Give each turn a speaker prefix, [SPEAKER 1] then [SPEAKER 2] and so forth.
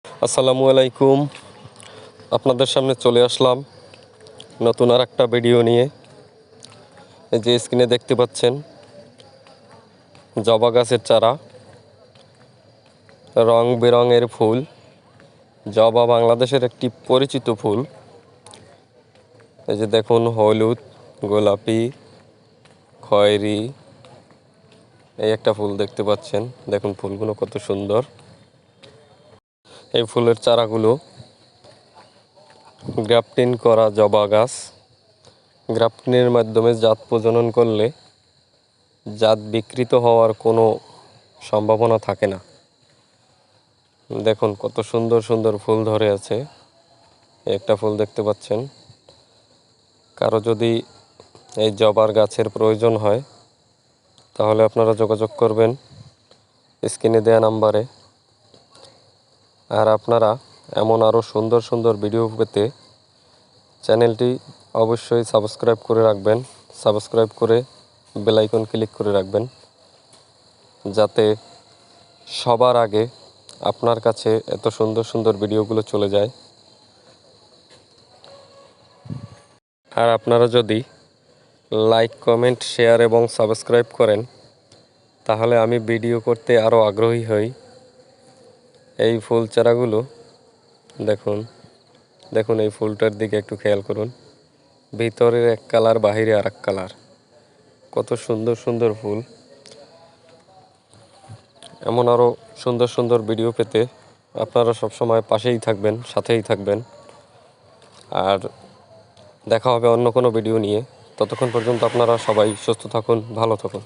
[SPEAKER 1] আসসালামু আলাইকুম। আপনাদের সামনে চলে আসলাম নতুন আর একটা ভিডিও নিয়ে। এই যে স্ক্রিনে দেখতে পাচ্ছেন জবা গাছের চারা, রং বেরঙের ফুল। জবা বাংলাদেশের একটি পরিচিত ফুল। এই যে দেখুন, হলুদ, গোলাপি, খয়েরি, এই একটা ফুল দেখতে পাচ্ছেন। দেখুন ফুলগুলো কত সুন্দর। এই ফুলের চারাগুলো গ্রাফটিং করা জবা গাছ। গ্রাফটিংয়ের মাধ্যমে জাত প্রজনন করলে জাত বিকৃত হওয়ার কোনো সম্ভাবনা থাকে না। দেখুন কত সুন্দর সুন্দর ফুল ধরে আছে। একটা ফুল দেখতে পাচ্ছেন। কারো যদি এই জবার গাছের প্রয়োজন হয় তাহলে আপনারা যোগাযোগ করবেন স্ক্রিনে দেওয়া নাম্বারে। আর আপনারা এমন আরও সুন্দর সুন্দর ভিডিও পেতে চ্যানেলটি অবশ্যই সাবস্ক্রাইব করে রাখবেন। সাবস্ক্রাইব করে বেল আইকন ক্লিক করে রাখবেন, যাতে সবার আগে আপনার কাছে এত সুন্দর সুন্দর ভিডিওগুলো চলে যায়। আর আপনারা যদি লাইক, কমেন্ট, শেয়ার এবং সাবস্ক্রাইব করেন তাহলে আমি ভিডিও করতে আরও আগ্রহী হই। এই ফুল চারাগুলো দেখুন, দেখুন এই ফুলটার দিকে একটু খেয়াল করুন। ভিতরের এক কালার, বাহিরে আর এক কালার। কত সুন্দর সুন্দর ফুল। এমন আরও সুন্দর সুন্দর ভিডিও পেতে আপনারা সবসময় পাশেই থাকবেন, সাথেই থাকবেন। আর দেখা হবে অন্য কোনো ভিডিও নিয়ে। ততক্ষণ পর্যন্ত আপনারা সবাই সুস্থ থাকুন, ভালো থাকুন।